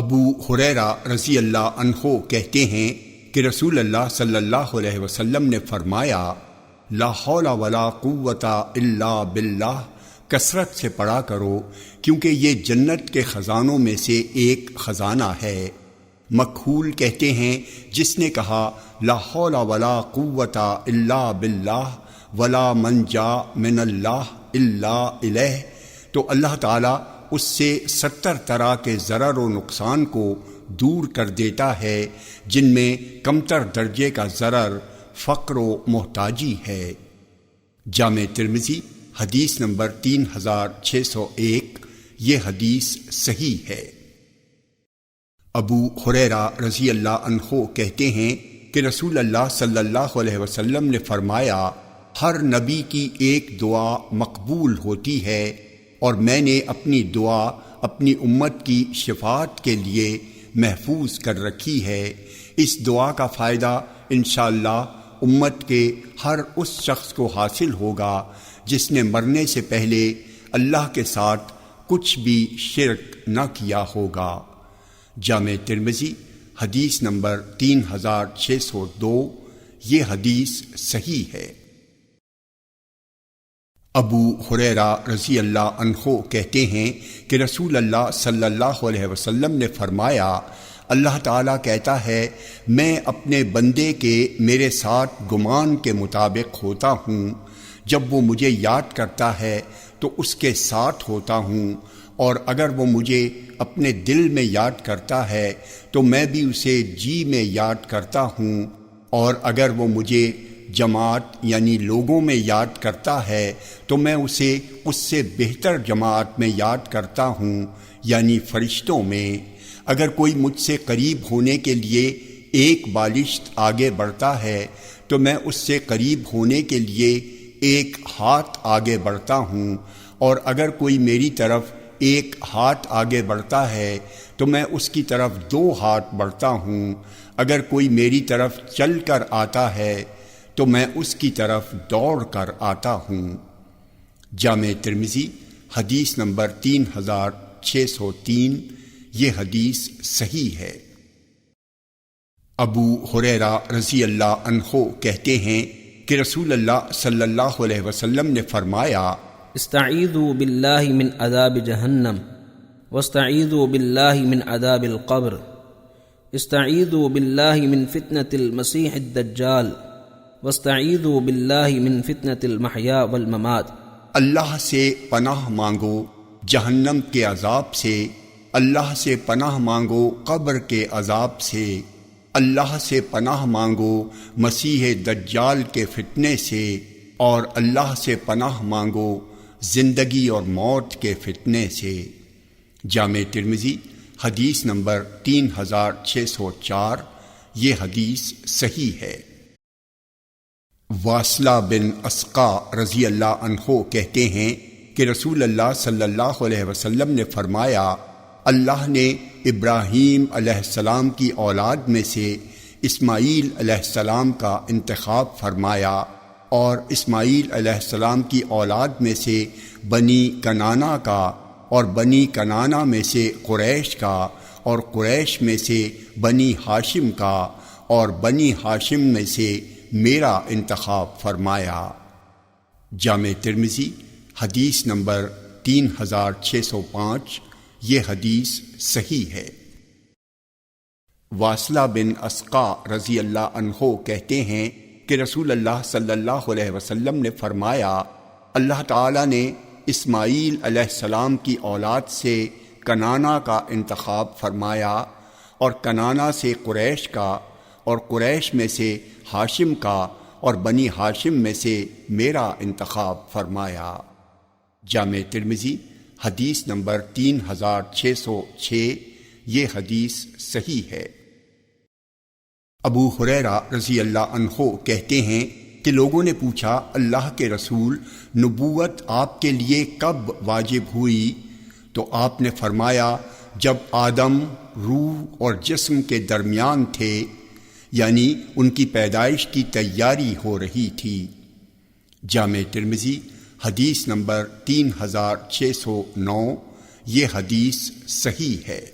ابو ہریرہ رضی اللہ عنہ کہتے ہیں کہ رسول اللہ صلی اللہ علیہ وسلم نے فرمایا، لا حول ولا قوت الا باللہ، کثرت سے پڑھا کرو کیونکہ یہ جنت کے خزانوں میں سے ایک خزانہ ہے۔ مکحول کہتے ہیں جس نے کہا لا حول ولا قوت الا باللہ ولا منجا من اللہ الا الیہ، تو اللہ تعالیٰ اس سے 70 طرح کے ضرر و نقصان کو دور کر دیتا ہے، جن میں کمتر درجے کا ضرر فقر و محتاجی ہے۔ جامع ترمذی حدیث نمبر 3601، یہ حدیث صحیح ہے۔ ابو ہریرہ رضی اللہ عنہ کہتے ہیں کہ رسول اللہ صلی اللہ علیہ وسلم نے فرمایا، ہر نبی کی ایک دعا مقبول ہوتی ہے اور میں نے اپنی دعا اپنی امت کی شفاعت کے لیے محفوظ کر رکھی ہے۔ اس دعا کا فائدہ انشاءاللہ امت کے ہر اس شخص کو حاصل ہوگا جس نے مرنے سے پہلے اللہ کے ساتھ کچھ بھی شرک نہ کیا ہوگا۔ جامع ترمذی حدیث نمبر 3602، یہ حدیث صحیح ہے۔ ابو ہریرہ رضی اللہ عنہ کہتے ہیں کہ رسول اللہ صلی اللہ علیہ وسلم نے فرمایا، اللہ تعالیٰ کہتا ہے، میں اپنے بندے کے میرے ساتھ گمان کے مطابق ہوتا ہوں، جب وہ مجھے یاد کرتا ہے تو اس کے ساتھ ہوتا ہوں، اور اگر وہ مجھے اپنے دل میں یاد کرتا ہے تو میں بھی اسے جی میں یاد کرتا ہوں، اور اگر وہ مجھے جماعت یعنی لوگوں میں یاد کرتا ہے تو میں اسے اس سے بہتر جماعت میں یاد کرتا ہوں یعنی فرشتوں میں۔ اگر کوئی مجھ سے قریب ہونے کے لیے ایک بالشت آگے بڑھتا ہے تو میں اس سے قریب ہونے کے لیے ایک ہاتھ آگے بڑھتا ہوں، اور اگر کوئی میری طرف ایک ہاتھ آگے بڑھتا ہے تو میں اس کی طرف 2 ہاتھ بڑھتا ہوں، اگر کوئی میری طرف چل کر آتا ہے تو میں اس کی طرف دوڑ کر آتا ہوں۔ جامع ترمذی حدیث نمبر 3603، یہ حدیث صحیح ہے۔ ابو ہریرہ رضی اللہ عنہ کہتے ہیں کہ رسول اللہ صلی اللہ علیہ وسلم نے فرمایا، استعیذوا باللہ من عذاب جہنم واستعیذوا باللہ من عذاب القبر، استعیذوا باللہ من فتنة المسیح الدجال واستعیذوا باللہ من فتنة المحیا والممات۔ اللہ سے پناہ مانگو جہنم کے عذاب سے، اللہ سے پناہ مانگو قبر کے عذاب سے، اللہ سے پناہ مانگو مسیح دجال کے فتنے سے، اور اللہ سے پناہ مانگو زندگی اور موت کے فتنے سے۔ جامع ترمذی حدیث نمبر 3604، یہ حدیث صحیح ہے۔ واصلہ بن اسقا رضی اللہ عنہ کہتے ہیں کہ رسول اللہ صلی اللہ علیہ وسلم نے فرمایا، اللہ نے ابراہیم علیہ السلام کی اولاد میں سے اسماعیل علیہ السلام کا انتخاب فرمایا، اور اسماعیل علیہ السلام کی اولاد میں سے بنی کنانہ کا، اور بنی کنانہ میں سے قریش کا، اور قریش میں سے بنی ہاشم کا، اور بنی ہاشم میں سے میرا انتخاب فرمایا۔ جامع ترمذی حدیث نمبر 3605، یہ حدیث صحیح ہے۔ واصلہ بن اسقا رضی اللہ عنہ کہتے ہیں کہ رسول اللہ صلی اللہ علیہ وسلم نے فرمایا، اللہ تعالیٰ نے اسماعیل علیہ السلام کی اولاد سے کنانہ کا انتخاب فرمایا، اور کنانہ سے قریش کا، اور قریش میں سے ہاشم کا، اور بنی ہاشم میں سے میرا انتخاب فرمایا۔ جامع ترمذی حدیث نمبر 3606، یہ حدیث صحیح ہے۔ ابو ہریرہ رضی اللہ عنہ کہتے ہیں کہ لوگوں نے پوچھا، اللہ کے رسول، نبوت آپ کے لیے کب واجب ہوئی؟ تو آپ نے فرمایا، جب آدم روح اور جسم کے درمیان تھے، یعنی ان کی پیدائش کی تیاری ہو رہی تھی۔ جامع ترمذی حدیث نمبر 3609، یہ حدیث صحیح ہے۔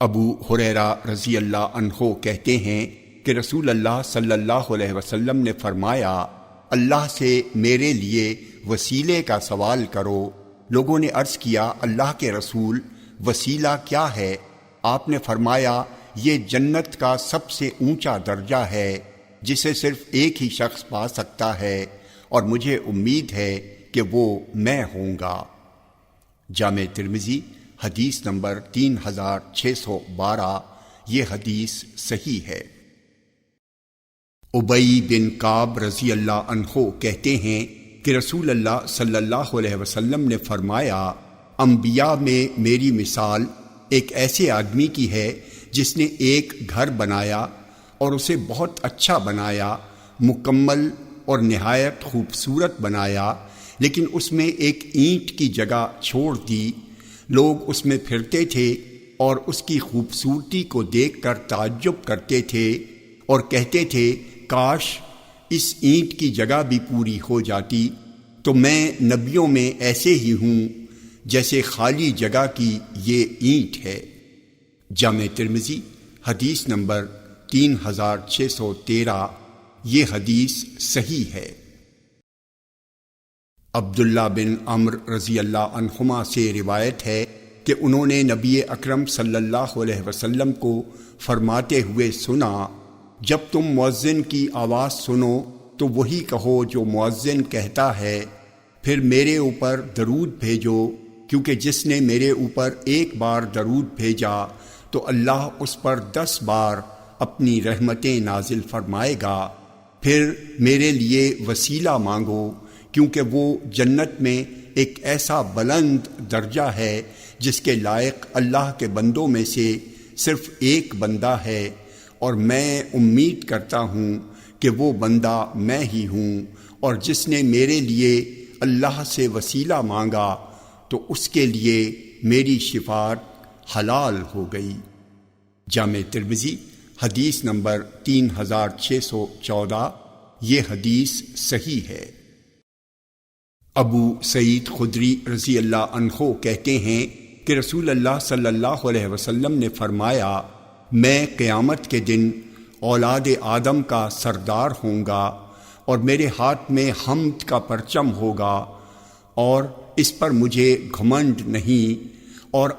ابو ہریرہ رضی اللہ عنہ کہتے ہیں کہ رسول اللہ صلی اللہ علیہ وسلم نے فرمایا، اللہ سے میرے لیے وسیلے کا سوال کرو۔ لوگوں نے عرض کیا، اللہ کے رسول، وسیلہ کیا ہے؟ آپ نے فرمایا، یہ جنت کا سب سے اونچا درجہ ہے جسے صرف ایک ہی شخص پا سکتا ہے، اور مجھے امید ہے کہ وہ میں ہوں گا۔ جامع ترمذی حدیث نمبر 3612۔ یہ حدیث صحیح ہے۔ ابی بن کعب رضی اللہ عنہ کہتے ہیں کہ رسول اللہ صلی اللہ علیہ وسلم نے فرمایا، انبیاء میں میری مثال ایک ایسے آدمی کی ہے جس نے ایک گھر بنایا اور اسے بہت اچھا بنایا، مکمل اور نہایت خوبصورت بنایا، لیکن اس میں ایک اینٹ کی جگہ چھوڑ دی۔ لوگ اس میں پھرتے تھے اور اس کی خوبصورتی کو دیکھ کر تعجب کرتے تھے اور کہتے تھے، کاش اس اینٹ کی جگہ بھی پوری ہو جاتی۔ تو میں نبیوں میں ایسے ہی ہوں جیسے خالی جگہ کی یہ اینٹ ہے۔ جامع ترمذی حدیث نمبر 3613۔ یہ حدیث صحیح ہے۔ عبداللہ بن عمرو رضی اللہ عنہما سے روایت ہے کہ انہوں نے نبی اکرم صلی اللہ علیہ وسلم کو فرماتے ہوئے سنا، جب تم مؤذن کی آواز سنو تو وہی کہو جو مؤذن کہتا ہے، پھر میرے اوپر درود بھیجو، کیونکہ جس نے میرے اوپر ایک بار درود بھیجا تو اللہ اس پر 10 بار اپنی رحمتیں نازل فرمائے گا۔ پھر میرے لیے وسیلہ مانگو، کیونکہ وہ جنت میں ایک ایسا بلند درجہ ہے جس کے لائق اللہ کے بندوں میں سے صرف ایک بندہ ہے، اور میں امید کرتا ہوں کہ وہ بندہ میں ہی ہوں، اور جس نے میرے لیے اللہ سے وسیلہ مانگا تو اس کے لیے میری شفاعت حلال ہو گئی۔ جامع ترمذی حدیث نمبر 3614۔ یہ حدیث صحیح ہے۔ ابو سعید خدری رضی اللہ عنہ کہتے ہیں کہ رسول اللہ صلی اللہ علیہ وسلم نے فرمایا، میں قیامت کے دن اولاد آدم کا سردار ہوں گا، اور میرے ہاتھ میں حمد کا پرچم ہوگا، اور اس پر مجھے گھمنڈ نہیں، اور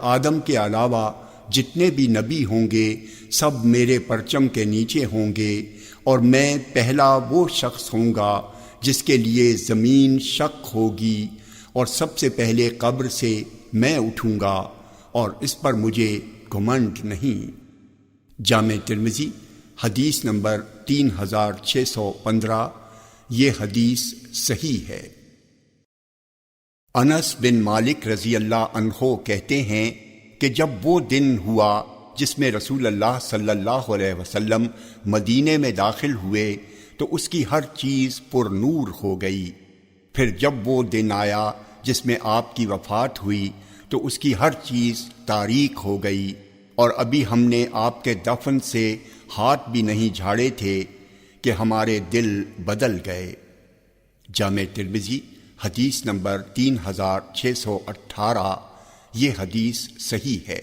آدم کے علاوہ جتنے بھی نبی ہوں گے سب میرے پرچم کے نیچے ہوں گے، اور میں پہلا وہ شخص ہوں گا جس کے لیے زمین شق ہوگی، اور سب سے پہلے قبر سے میں اٹھوں گا، اور اس پر مجھے گھمنڈ نہیں۔ جامع ترمذی حدیث نمبر 3615۔ یہ حدیث صحیح ہے۔ انس بن مالک رضی اللہ عنہ کہتے ہیں کہ جب وہ دن ہوا جس میں رسول اللہ صلی اللہ علیہ وسلم مدینے میں داخل ہوئے تو اس کی ہر چیز پر نور ہو گئی۔ پھر جب وہ دن آیا جس میں آپ کی وفات ہوئی تو اس کی ہر چیز تاریک ہو گئی، اور ابھی ہم نے آپ کے دفن سے ہاتھ بھی نہیں جھاڑے تھے کہ ہمارے دل بدل گئے۔ جامع ترمذی حدیث نمبر 3618۔ یہ حدیث صحیح ہے۔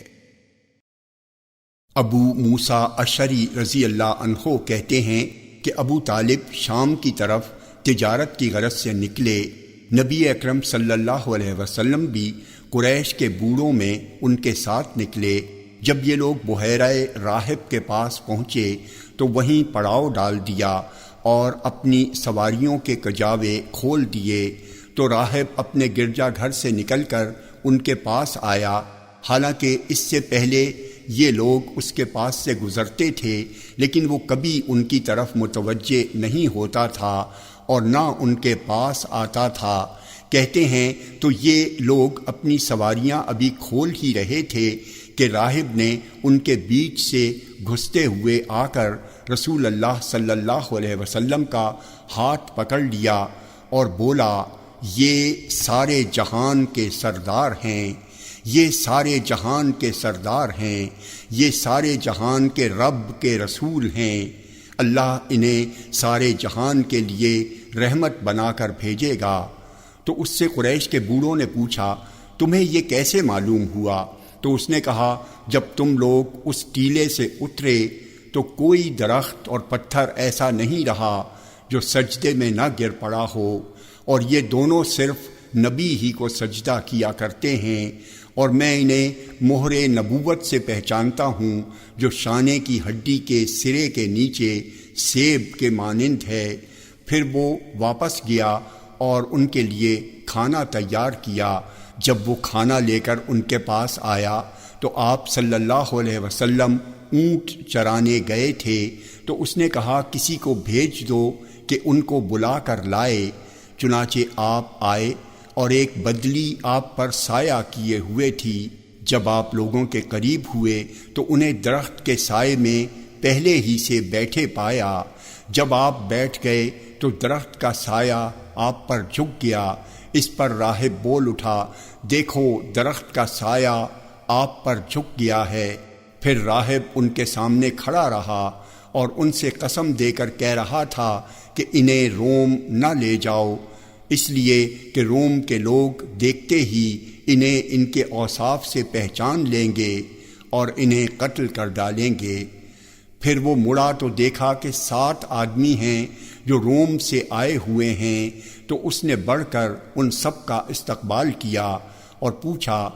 ابو موسیٰ اشعری رضی اللہ عنہ کہتے ہیں کہ ابو طالب شام کی طرف تجارت کی غرض سے نکلے۔ نبی اکرم صلی اللہ علیہ وسلم بھی قریش کے بوڑھوں میں ان کے ساتھ نکلے۔ جب یہ لوگ بحیرہ راہب کے پاس پہنچے تو وہیں پڑاؤ ڈال دیا اور اپنی سواریوں کے کجاوے کھول دیے، تو راہب اپنے گرجا گھر سے نکل کر ان کے پاس آیا، حالانکہ اس سے پہلے یہ لوگ اس کے پاس سے گزرتے تھے، لیکن وہ کبھی ان کی طرف متوجہ نہیں ہوتا تھا اور نہ ان کے پاس آتا تھا۔ کہتے ہیں تو یہ لوگ اپنی سواریاں ابھی کھول ہی رہے تھے کہ راہب نے ان کے بیچ سے گھستے ہوئے آ کر رسول اللہ صلی اللہ علیہ وسلم کا ہاتھ پکڑ لیا اور بولا، یہ سارے جہان کے سردار ہیں، یہ سارے جہان کے سردار ہیں، یہ سارے جہان کے رب کے رسول ہیں، اللہ انہیں سارے جہان کے لیے رحمت بنا کر بھیجے گا۔ تو اس سے قریش کے بوڑھوں نے پوچھا، تمہیں یہ کیسے معلوم ہوا؟ تو اس نے کہا جب تم لوگ اس ٹیلے سے اترے تو کوئی درخت اور پتھر ایسا نہیں رہا جو سجدے میں نہ گر پڑا ہو، اور یہ دونوں صرف نبی ہی کو سجدہ کیا کرتے ہیں، اور میں انہیں مہر نبوت سے پہچانتا ہوں جو شانے کی ہڈی کے سرے کے نیچے سیب کے مانند ہے۔ پھر وہ واپس گیا اور ان کے لیے کھانا تیار کیا۔ جب وہ کھانا لے کر ان کے پاس آیا تو آپ صلی اللہ علیہ وسلم اونٹ چرانے گئے تھے، تو اس نے کہا کسی کو بھیج دو کہ ان کو بلا کر لائے۔ چنانچہ آپ آئے اور ایک بدلی آپ پر سایہ کیے ہوئے تھی۔ جب آپ لوگوں کے قریب ہوئے تو انہیں درخت کے سائے میں پہلے ہی سے بیٹھے پایا۔ جب آپ بیٹھ گئے تو درخت کا سایہ آپ پر جھک گیا۔ اس پر راہب بول اٹھا، دیکھو درخت کا سایہ آپ پر جھک گیا ہے۔ پھر راہب ان کے سامنے کھڑا رہا اور ان سے قسم دے کر کہہ رہا تھا کہ انہیں روم نہ لے جاؤ، اس لیے کہ روم کے لوگ دیکھتے ہی انہیں ان کے اوصاف سے پہچان لیں گے اور انہیں قتل کر ڈالیں گے۔ پھر وہ مڑا تو دیکھا کہ 7 آدمی ہیں جو روم سے آئے ہوئے ہیں، تو اس نے بڑھ کر ان سب کا استقبال کیا اور پوچھا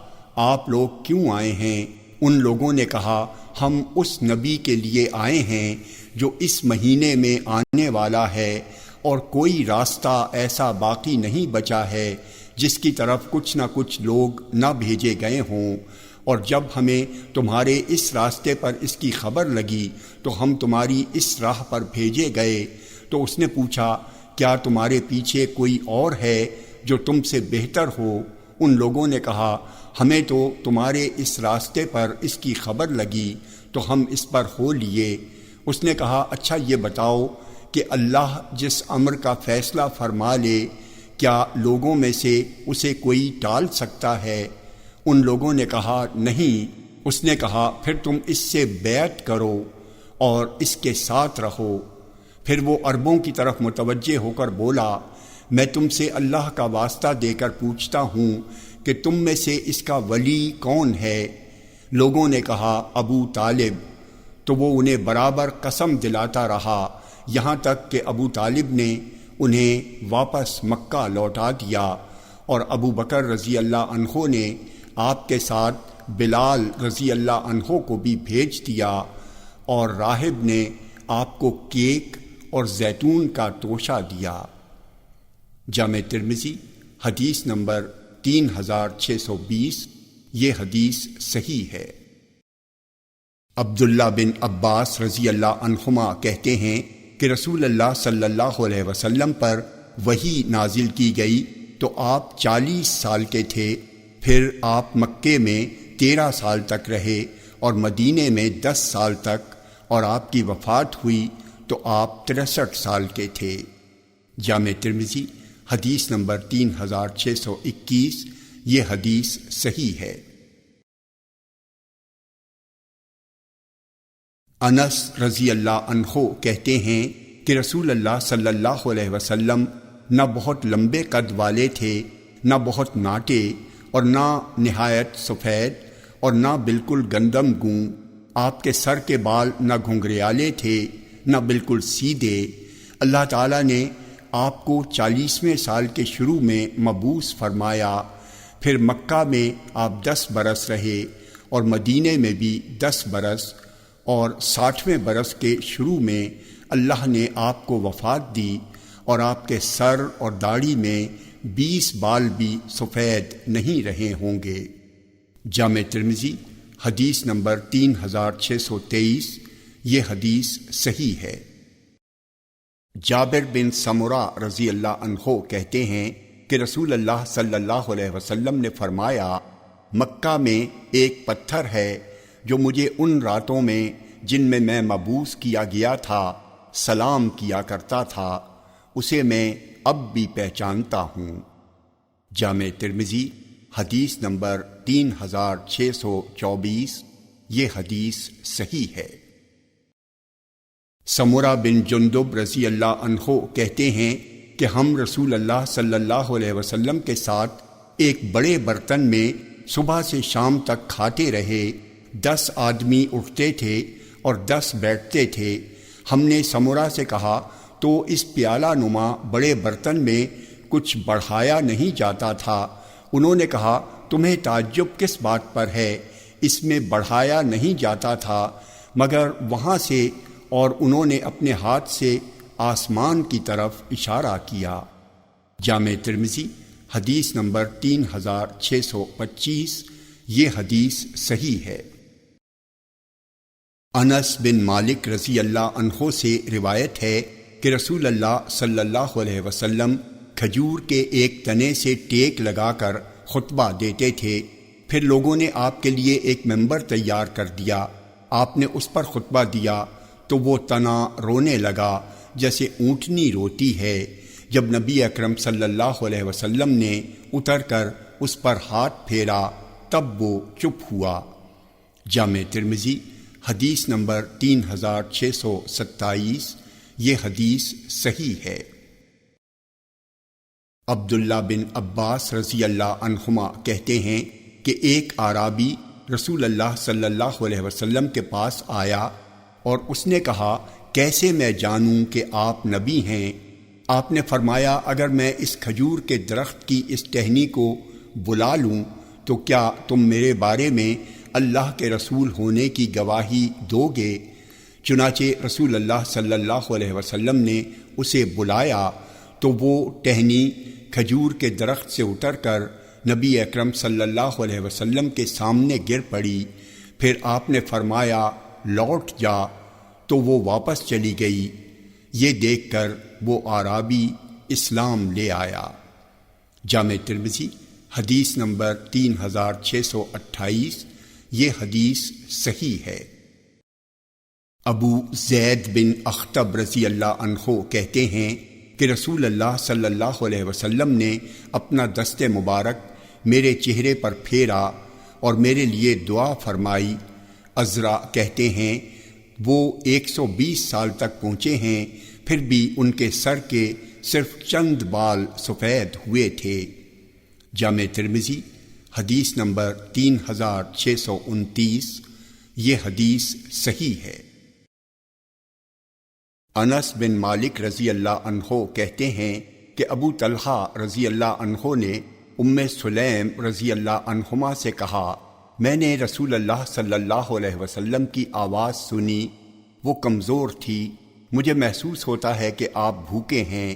آپ لوگ کیوں آئے ہیں؟ ان لوگوں نے کہا ہم اس نبی کے لیے آئے ہیں جو اس مہینے میں آنے والا ہے، اور کوئی راستہ ایسا باقی نہیں بچا ہے جس کی طرف کچھ نہ کچھ لوگ نہ بھیجے گئے ہوں، اور جب ہمیں تمہارے اس راستے پر اس کی خبر لگی تو ہم تمہاری اس راہ پر بھیجے گئے۔ تو اس نے پوچھا کیا تمہارے پیچھے کوئی اور ہے جو تم سے بہتر ہو؟ ان لوگوں نے کہا ہمیں تو تمہارے اس راستے پر اس کی خبر لگی تو ہم اس پر ہو لیے۔ اس نے کہا اچھا یہ بتاؤ کہ اللہ جس امر کا فیصلہ فرما لے کیا لوگوں میں سے اسے کوئی ٹال سکتا ہے؟ ان لوگوں نے کہا نہیں۔ اس نے کہا پھر تم اس سے بیعت کرو اور اس کے ساتھ رہو۔ پھر وہ عربوں کی طرف متوجہ ہو کر بولا میں تم سے اللہ کا واسطہ دے کر پوچھتا ہوں کہ تم میں سے اس کا ولی کون ہے؟ لوگوں نے کہا ابو طالب۔ تو وہ انہیں برابر قسم دلاتا رہا یہاں تک کہ ابو طالب نے انہیں واپس مکہ لوٹا دیا، اور ابو بکر رضی اللہ عنہ نے آپ کے ساتھ بلال رضی اللہ عنہ کو بھی بھیج دیا، اور راہب نے آپ کو کیک اور زیتون کا توشہ دیا۔ جامع ترمذی حدیث نمبر 3620۔ یہ حدیث صحیح ہے۔ عبداللہ بن عباس رضی اللہ عنہما کہتے ہیں کہ رسول اللہ صلی اللہ علیہ وسلم پر وحی نازل کی گئی تو آپ 40 سال کے تھے، پھر آپ مکے میں 13 سال تک رہے اور مدینے میں 10 سال تک، اور آپ کی وفات ہوئی تو آپ 63 سال کے تھے۔ جامع ترمذی حدیث نمبر 3621۔ یہ حدیث صحیح ہے۔ انس رضی اللہ عنہ کہتے ہیں کہ رسول اللہ صلی اللہ علیہ وسلم نہ بہت لمبے قد والے تھے، نہ بہت ناٹے، اور نہ نہایت سفید، اور نہ بالکل گندم گوں۔ آپ کے سر کے بال نہ گھنگریالے تھے نہ بالکل سیدھے۔ اللہ تعالیٰ نے آپ کو 40ویں سال کے شروع میں مبعوث فرمایا، پھر مکہ میں آپ 10 برس رہے اور مدینے میں بھی 10 برس، اور 60ویں برس کے شروع میں اللہ نے آپ کو وفات دی، اور آپ کے سر اور داڑھی میں 20 بال بھی سفید نہیں رہے ہوں گے۔ جامع ترمذی حدیث نمبر 3623۔ یہ حدیث صحیح ہے۔ جابر بن سمرہ رضی اللہ عنہ کہتے ہیں کہ رسول اللہ صلی اللہ علیہ وسلم نے فرمایا مکہ میں ایک پتھر ہے جو مجھے ان راتوں میں جن میں میں مبعوث کیا گیا تھا سلام کیا کرتا تھا، اسے میں اب بھی پہچانتا ہوں۔ جامع ترمذی حدیث نمبر 3624۔ یہ حدیث صحیح ہے۔ سمرہ بن جندب رضی اللہ عنہ کہتے ہیں کہ ہم رسول اللہ صلی اللہ علیہ وسلم کے ساتھ ایک بڑے برتن میں صبح سے شام تک کھاتے رہے، 10 آدمی اٹھتے تھے اور 10 بیٹھتے تھے۔ ہم نے سمرہ سے کہا تو اس پیالہ نما بڑے برتن میں کچھ بڑھایا نہیں جاتا تھا؟ انہوں نے کہا تمہیں تعجب کس بات پر ہے؟ اس میں بڑھایا نہیں جاتا تھا مگر وہاں سے، اور انہوں نے اپنے ہاتھ سے آسمان کی طرف اشارہ کیا۔ جامع ترمذی حدیث نمبر 3625، یہ حدیث صحیح ہے۔ انس بن مالک رضی اللہ عنہ سے روایت ہے کہ رسول اللہ صلی اللہ علیہ وسلم کھجور کے ایک تنے سے ٹیک لگا کر خطبہ دیتے تھے، پھر لوگوں نے آپ کے لیے ایک ممبر تیار کر دیا، آپ نے اس پر خطبہ دیا تو وہ تنا رونے لگا جیسے اونٹنی روتی ہے۔ جب نبی اکرم صلی اللہ علیہ وسلم نے اتر کر اس پر ہاتھ پھیرا تب وہ چپ ہوا۔ جامع ترمذی حدیث نمبر 3627، یہ حدیث صحیح ہے۔ عبداللہ بن عباس رضی اللہ عنہما کہتے ہیں کہ ایک اعرابی رسول اللہ صلی اللہ علیہ وسلم کے پاس آیا اور اس نے کہا کیسے میں جانوں کہ آپ نبی ہیں؟ آپ نے فرمایا اگر میں اس کھجور کے درخت کی اس ٹہنی کو بلا لوں تو کیا تم میرے بارے میں اللہ کے رسول ہونے کی گواہی دو گے؟ چنانچہ رسول اللہ صلی اللہ علیہ وسلم نے اسے بلایا تو وہ ٹہنی کھجور کے درخت سے اتر کر نبی اکرم صلی اللہ علیہ وسلم کے سامنے گر پڑی۔ پھر آپ نے فرمایا لوٹ جا، تو وہ واپس چلی گئی۔ یہ دیکھ کر وہ اعرابی اسلام لے آیا۔ جامع ترمذی حدیث نمبر 3628، یہ حدیث صحیح ہے۔ ابو زید بن اخطب رضی اللہ عنہ کہتے ہیں کہ رسول اللہ صلی اللہ علیہ وسلم نے اپنا دست مبارک میرے چہرے پر پھیرا اور میرے لیے دعا فرمائی۔ عزرا کہتے ہیں وہ 120 سال تک پہنچے ہیں، پھر بھی ان کے سر کے صرف چند بال سفید ہوئے تھے۔ جامع ترمذی حدیث نمبر 3629، یہ حدیث صحیح ہے۔ انس بن مالک رضی اللہ عنہ کہتے ہیں کہ ابو طلحہ رضی اللہ عنہ نے ام سلیم رضی اللہ عنہما سے کہا میں نے رسول اللہ صلی اللہ علیہ وسلم کی آواز سنی، وہ کمزور تھی، مجھے محسوس ہوتا ہے کہ آپ بھوکے ہیں،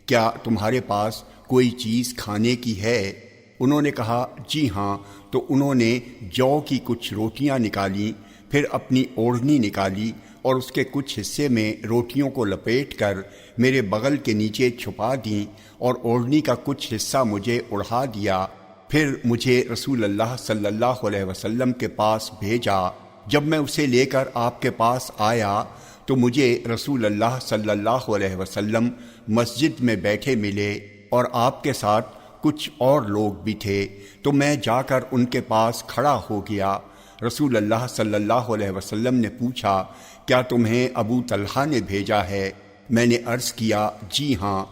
کیا تمہارے پاس کوئی چیز کھانے کی ہے؟ انہوں نے کہا جی ہاں، تو انہوں نے جو کی کچھ روٹیاں نکالیں، پھر اپنی اوڑھنی نکالی اور اس کے کچھ حصے میں روٹیوں کو لپیٹ کر میرے بغل کے نیچے چھپا دیں اور اوڑھنی کا کچھ حصہ مجھے اڑھا دیا، پھر مجھے رسول اللہ صلی اللہ علیہ وسلم کے پاس بھیجا۔ جب میں اسے لے کر آپ کے پاس آیا تو مجھے رسول اللہ صلی اللہ علیہ وسلم مسجد میں بیٹھے ملے اور آپ کے ساتھ کچھ اور لوگ بھی تھے، تو میں جا کر ان کے پاس کھڑا ہو گیا۔ رسول اللہ صلی اللہ علیہ وسلم نے پوچھا کیا تمہیں ابو طلحہ نے بھیجا ہے؟ میں نے عرض کیا جی ہاں۔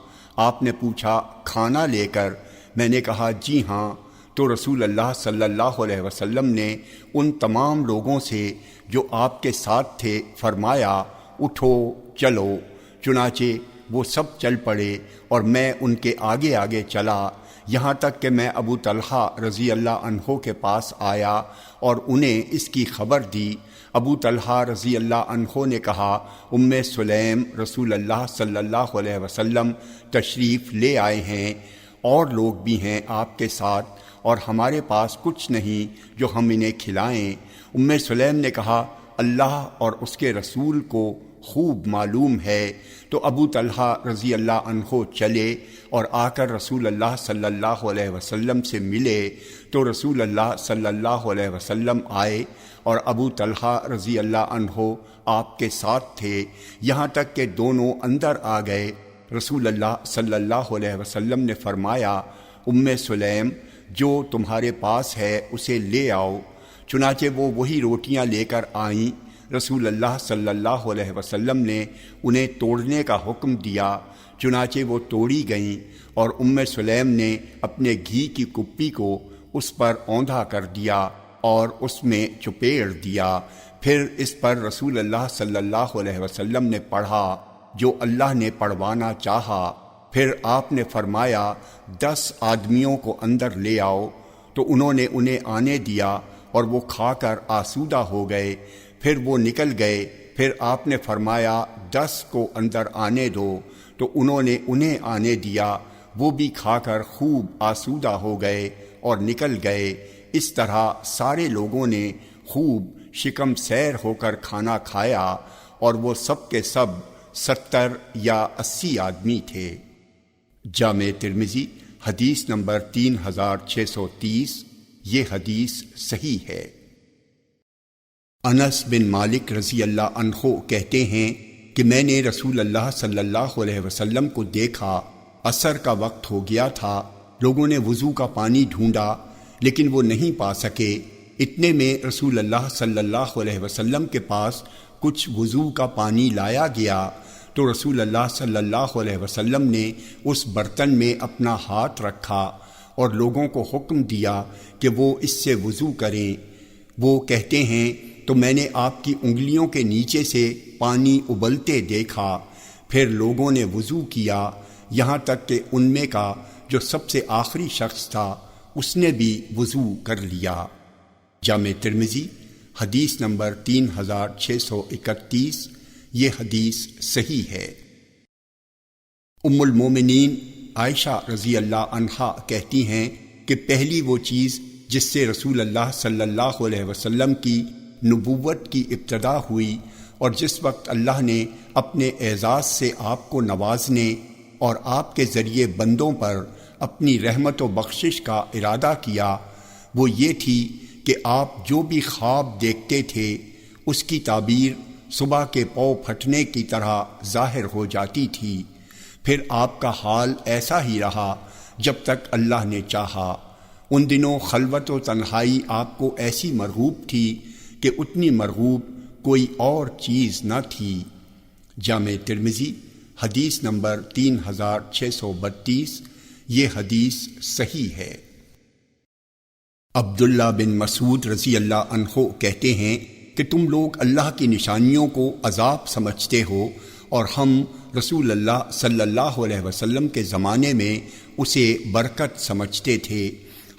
آپ نے پوچھا کھانا لے کر؟ میں نے کہا جی ہاں۔ تو رسول اللہ صلی اللہ علیہ وسلم نے ان تمام لوگوں سے جو آپ کے ساتھ تھے فرمایا اٹھو چلو، چنانچہ وہ سب چل پڑے اور میں ان کے آگے آگے چلا، یہاں تک کہ میں ابو طلحہ رضی اللہ عنہ کے پاس آیا اور انہیں اس کی خبر دی۔ ابو طلحہ رضی اللہ عنہ نے کہا ام سلیم رسول اللہ صلی اللہ علیہ وسلم تشریف لے آئے ہیں، اور لوگ بھی ہیں آپ کے ساتھ، اور ہمارے پاس کچھ نہیں جو ہم انہیں کھلائیں۔ ام سلیم نے کہا اللہ اور اس کے رسول کو خوب معلوم ہے۔ تو ابو طلحہ رضی اللہ عنہ چلے اور آ کر رسول اللہ صلی اللہ علیہ وسلم سے ملے، تو رسول اللہ صلی اللہ علیہ وسلم آئے اور ابو طلحہ رضی اللہ عنہ آپ کے ساتھ تھے، یہاں تک کہ دونوں اندر آ گئے۔ رسول اللہ صلی اللہ علیہ وسلم نے فرمایا ام سلیم جو تمہارے پاس ہے اسے لے آؤ۔ چنانچہ وہ وہی روٹیاں لے کر آئیں۔ رسول اللہ صلی اللہ علیہ وسلم نے انہیں توڑنے کا حکم دیا، چنانچہ وہ توڑی گئیں، اور ام سلیم نے اپنے گھی کی کپی کو اس پر اوندھا کر دیا اور اس میں چپیڑ دیا۔ پھر اس پر رسول اللہ صلی اللہ علیہ وسلم نے پڑھا جو اللہ نے پڑھوانا چاہا۔ پھر آپ نے فرمایا 10 آدمیوں کو اندر لے آؤ، تو انہوں نے انہیں آنے دیا اور وہ کھا کر آسودہ ہو گئے۔ پھر وہ نکل گئے۔ پھر آپ نے فرمایا 10 کو اندر آنے دو، تو انہوں نے انہیں آنے دیا، وہ بھی کھا کر خوب آسودہ ہو گئے اور نکل گئے۔ اس طرح سارے لوگوں نے خوب شکم سیر ہو کر کھانا کھایا، اور وہ سب کے سب 70 یا 80 آدمی تھے۔ جامع ترمذی حدیث نمبر 3630۔ یہ حدیث صحیح ہے۔ انس بن مالک رضی اللہ عنہ کہتے ہیں کہ میں نے رسول اللہ صلی اللہ علیہ وسلم کو دیکھا، عصر کا وقت ہو گیا تھا، لوگوں نے وضو کا پانی ڈھونڈا لیکن وہ نہیں پا سکے۔ اتنے میں رسول اللہ صلی اللہ علیہ وسلم کے پاس کچھ وضو کا پانی لایا گیا، تو رسول اللہ صلی اللہ علیہ وسلم نے اس برتن میں اپنا ہاتھ رکھا اور لوگوں کو حکم دیا کہ وہ اس سے وضو کریں۔ وہ کہتے ہیں تو میں نے آپ کی انگلیوں کے نیچے سے پانی ابلتے دیکھا۔ پھر لوگوں نے وضو کیا، یہاں تک کہ ان میں کا جو سب سے آخری شخص تھا اس نے بھی وضو کر لیا۔ جامع ترمذی حدیث نمبر 3631۔ یہ حدیث صحیح ہے۔ ام المومنین عائشہ رضی اللہ عنہا کہتی ہیں کہ پہلی وہ چیز جس سے رسول اللہ صلی اللہ علیہ وسلم کی نبوت کی ابتدا ہوئی، اور جس وقت اللہ نے اپنے اعزاز سے آپ کو نوازنے اور آپ کے ذریعے بندوں پر اپنی رحمت و بخشش کا ارادہ کیا، وہ یہ تھی کہ آپ جو بھی خواب دیکھتے تھے اس کی تعبیر صبح کے پاؤں پھٹنے کی طرح ظاہر ہو جاتی تھی۔ پھر آپ کا حال ایسا ہی رہا جب تک اللہ نے چاہا۔ ان دنوں خلوت و تنہائی آپ کو ایسی مرغوب تھی کہ اتنی مرغوب کوئی اور چیز نہ تھی۔ جامع ترمذی حدیث نمبر 3632۔ یہ حدیث صحیح ہے۔ عبداللہ بن مسعود رضی اللہ عنہ کہتے ہیں کہ تم لوگ اللہ کی نشانیوں کو عذاب سمجھتے ہو، اور ہم رسول اللہ صلی اللہ علیہ وسلم کے زمانے میں اسے برکت سمجھتے تھے۔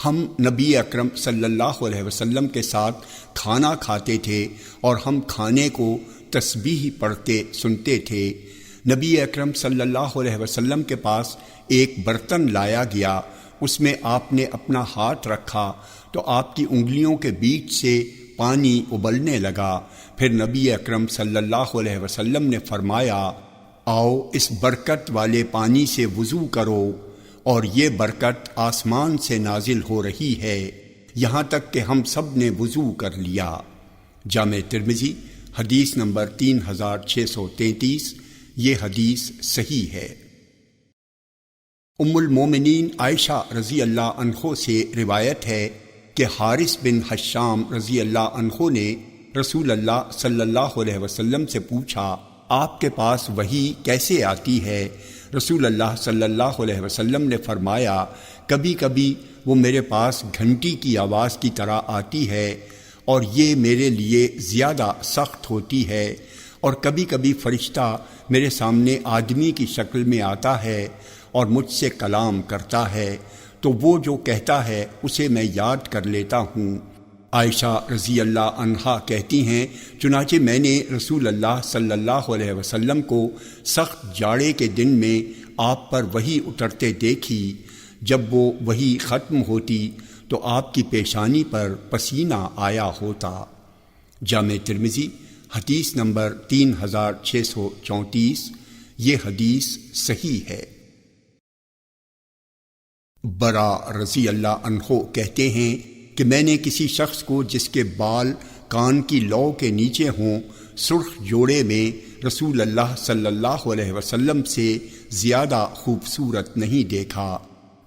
ہم نبی اکرم صلی اللہ علیہ وسلم کے ساتھ کھانا کھاتے تھے اور ہم کھانے کو تسبیح پڑھتے سنتے تھے۔ نبی اکرم صلی اللہ علیہ وسلم کے پاس ایک برتن لایا گیا، اس میں آپ نے اپنا ہاتھ رکھا تو آپ کی انگلیوں کے بیچ سے پانی ابلنے لگا۔ پھر نبی اکرم صلی اللہ علیہ وسلم نے فرمایا، آؤ اس برکت والے پانی سے وضو کرو، اور یہ برکت آسمان سے نازل ہو رہی ہے، یہاں تک کہ ہم سب نے وضو کر لیا۔ جامع ترمذی حدیث نمبر 3633۔ یہ حدیث صحیح ہے۔ ام المومنین عائشہ رضی اللہ عنہ سے روایت ہے کہ حارث بن حشام رضی اللہ عنہ نے رسول اللہ صلی اللہ علیہ وسلم سے پوچھا، آپ کے پاس وحی کیسے آتی ہے؟ رسول اللہ صلی اللہ علیہ وسلم نے فرمایا، کبھی کبھی وہ میرے پاس گھنٹی کی آواز کی طرح آتی ہے اور یہ میرے لیے زیادہ سخت ہوتی ہے، اور کبھی کبھی فرشتہ میرے سامنے آدمی کی شکل میں آتا ہے اور مجھ سے کلام کرتا ہے، تو وہ جو کہتا ہے اسے میں یاد کر لیتا ہوں۔ عائشہ رضی اللہ عنہا کہتی ہیں، چنانچہ میں نے رسول اللہ صلی اللہ علیہ وسلم کو سخت جاڑے کے دن میں آپ پر وحی اترتے دیکھی۔ جب وہ وحی ختم ہوتی تو آپ کی پیشانی پر پسینہ آیا ہوتا۔ جامع ترمذی حدیث نمبر 3634۔ یہ حدیث صحیح ہے۔ برا رضی اللہ عنہ کہتے ہیں کہ میں نے کسی شخص کو جس کے بال کان کی لو کے نیچے ہوں سرخ جوڑے میں رسول اللہ صلی اللہ علیہ وسلم سے زیادہ خوبصورت نہیں دیکھا۔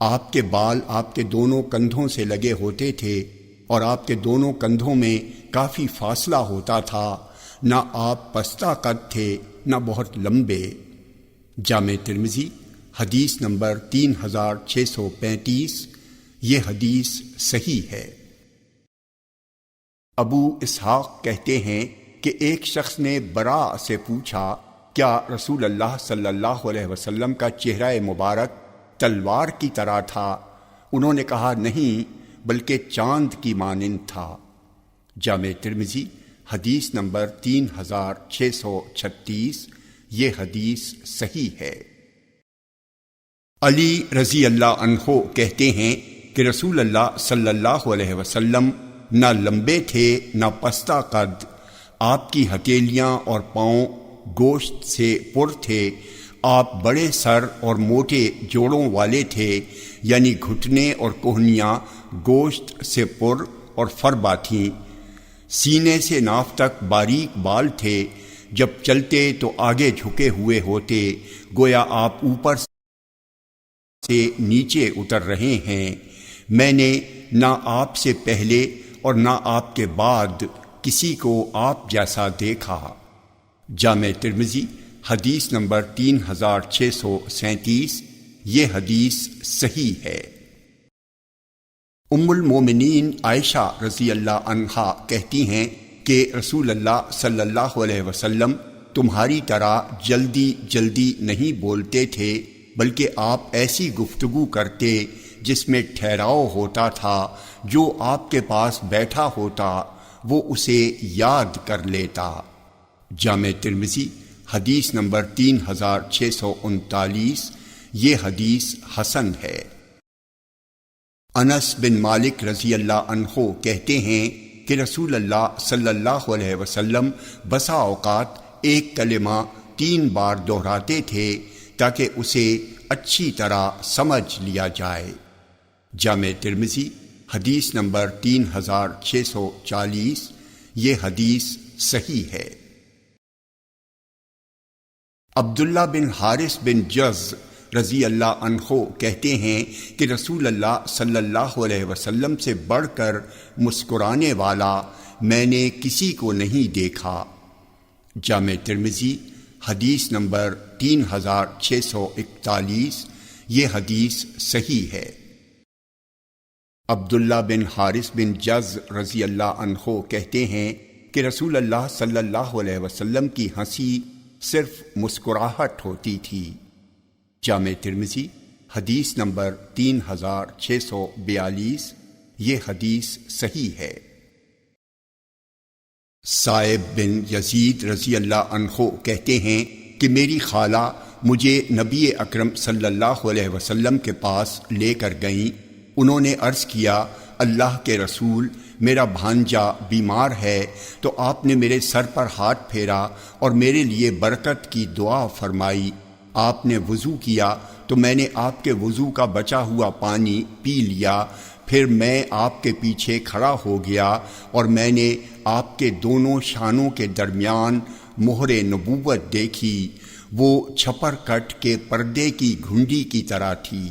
آپ کے بال آپ کے دونوں کندھوں سے لگے ہوتے تھے اور آپ کے دونوں کندھوں میں کافی فاصلہ ہوتا تھا، نہ آپ پستہ قد تھے نہ بہت لمبے۔ جامع ترمذی حدیث نمبر 3635۔ یہ حدیث صحیح ہے۔ ابو اسحاق کہتے ہیں کہ ایک شخص نے برا سے پوچھا، کیا رسول اللہ صلی اللہ علیہ وسلم کا چہرہ مبارک تلوار کی طرح تھا؟ انہوں نے کہا نہیں، بلکہ چاند کی مانند تھا۔ جامع ترمذی حدیث نمبر 3636، یہ حدیث صحیح ہے۔ علی رضی اللہ عنہ کہتے ہیں کہ رسول اللہ صلی اللہ علیہ وسلم نہ لمبے تھے نہ پستہ قد، آپ کی ہتھیلیاں اور پاؤں گوشت سے پر تھے، آپ بڑے سر اور موٹے جوڑوں والے تھے، یعنی گھٹنے اور کوہنیاں گوشت سے پر اور فربا تھیں، سینے سے ناف تک باریک بال تھے، جب چلتے تو آگے جھکے ہوئے ہوتے، گویا آپ اوپر سے نیچے اتر رہے ہیں۔ میں نے نہ آپ سے پہلے اور نہ آپ کے بعد کسی کو آپ جیسا دیکھا۔ جامع ترمذی حدیث نمبر 3637، یہ حدیث صحیح ہے۔ ام المومنین عائشہ رضی اللہ عنہا کہتی ہیں کہ رسول اللہ صلی اللہ علیہ وسلم تمہاری طرح جلدی جلدی نہیں بولتے تھے، بلکہ آپ ایسی گفتگو کرتے جس میں ٹھہراؤ ہوتا تھا، جو آپ کے پاس بیٹھا ہوتا وہ اسے یاد کر لیتا۔ جامع ترمذی حدیث نمبر 3639، یہ حدیث حسن ہے۔ انس بن مالک رضی اللہ عنہ کہتے ہیں کہ رسول اللہ صلی اللہ علیہ وسلم بسا اوقات ایک کلمہ 3 بار دہراتے تھے تاکہ اسے اچھی طرح سمجھ لیا جائے۔ جامع ترمذی حدیث نمبر 3640، یہ حدیث صحیح ہے۔ عبداللہ بن حارث بن جز رضی اللہ عنہ کہتے ہیں کہ رسول اللہ صلی اللہ علیہ وسلم سے بڑھ کر مسکرانے والا میں نے کسی کو نہیں دیکھا۔ جامع ترمذی حدیث نمبر 3641، یہ حدیث صحیح ہے۔ عبداللہ بن حارث بن جز رضی اللہ عنہ کہتے ہیں کہ رسول اللہ صلی اللہ علیہ وسلم کی ہنسی صرف مسکراہٹ ہوتی تھی۔ جامع ترمذی حدیث نمبر 3642، یہ حدیث صحیح ہے۔ صائب بن یزید رضی اللہ عنہ کہتے ہیں کہ میری خالہ مجھے نبی اکرم صلی اللہ علیہ وسلم کے پاس لے کر گئیں۔ انہوں نے عرض کیا، اللہ کے رسول، میرا بھانجا بیمار ہے، تو آپ نے میرے سر پر ہاتھ پھیرا اور میرے لیے برکت کی دعا فرمائی۔ آپ نے وضو کیا تو میں نے آپ کے وضو کا بچا ہوا پانی پی لیا، پھر میں آپ کے پیچھے کھڑا ہو گیا اور میں نے آپ کے دونوں شانوں کے درمیان مہر نبوت دیکھی، وہ چھپر کٹ کے پردے کی گھنڈی کی طرح تھی۔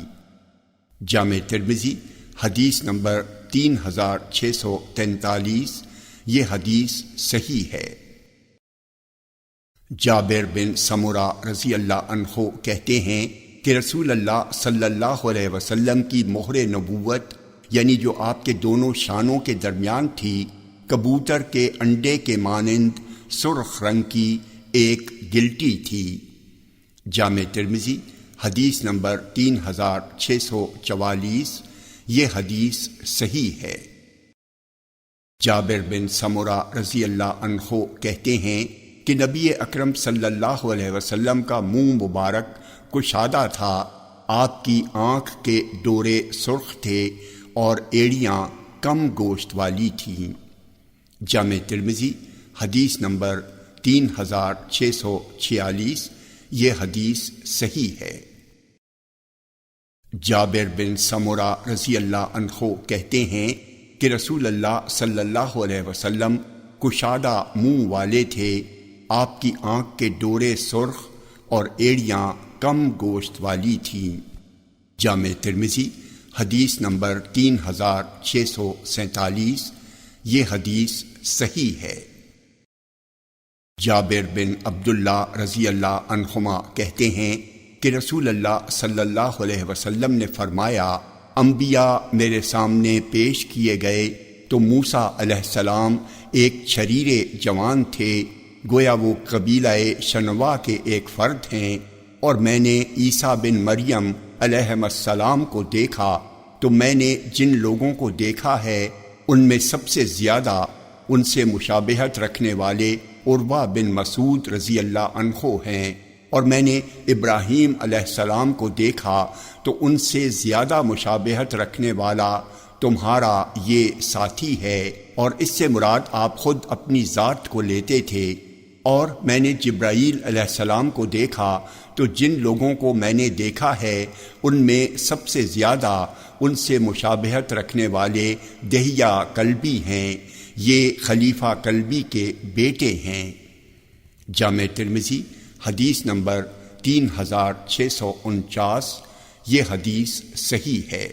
جامع ترمذی حدیث نمبر 3643، یہ حدیث صحیح ہے۔ جابر بن سمرہ رضی اللہ عنہ کہتے ہیں کہ رسول اللہ صلی اللہ علیہ وسلم کی مہر نبوت، یعنی جو آپ کے دونوں شانوں کے درمیان تھی، کبوتر کے انڈے کے مانند سرخ رنگ کی ایک گلٹی تھی۔ جامع ترمذی حدیث نمبر 3644، یہ حدیث صحیح ہے۔ جابر بن سمرہ رضی اللہ عنہ کہتے ہیں کہ نبی اکرم صلی اللہ علیہ وسلم کا منہ مبارک کشادہ تھا، آپ کی آنکھ کے ڈورے سرخ تھے اور ایڑیاں کم گوشت والی تھیں۔ جامع ترمذی حدیث نمبر 3646، یہ حدیث صحیح ہے۔ جابر بن سمرہ رضی اللہ عنہ کہتے ہیں کہ رسول اللہ صلی اللہ علیہ وسلم کشادہ منہ والے تھے، آپ کی آنکھ کے ڈورے سرخ اور ایڑیاں کم گوشت والی تھیں۔ جامع ترمذی حدیث نمبر 3647، یہ حدیث صحیح ہے۔ جابر بن عبداللہ رضی اللہ عنہما کہتے ہیں کہ رسول اللہ صلی اللہ علیہ وسلم نے فرمایا، انبیاء میرے سامنے پیش کیے گئے تو موسیٰ علیہ السلام ایک چھریرے جوان تھے، گویا وہ قبیلہ شنوا کے ایک فرد ہیں، اور میں نے عیسیٰ بن مریم علیہ السلام کو دیکھا تو میں نے جن لوگوں کو دیکھا ہے ان میں سب سے زیادہ ان سے مشابہت رکھنے والے عروہ بن مسعود رضی اللہ عنہ ہیں، اور میں نے ابراہیم علیہ السلام کو دیکھا تو ان سے زیادہ مشابہت رکھنے والا تمہارا یہ ساتھی ہے، اور اس سے مراد آپ خود اپنی ذات کو لیتے تھے۔ اور میں نے جبرائیل علیہ السلام کو دیکھا تو جن لوگوں کو میں نے دیکھا ہے ان میں سب سے زیادہ ان سے مشابہت رکھنے والے دہیہ کلبی ہیں، یہ خلیفہ کلبی کے بیٹے ہیں۔ جامع ترمذی حدیث نمبر 3649، یہ حدیث صحیح ہے۔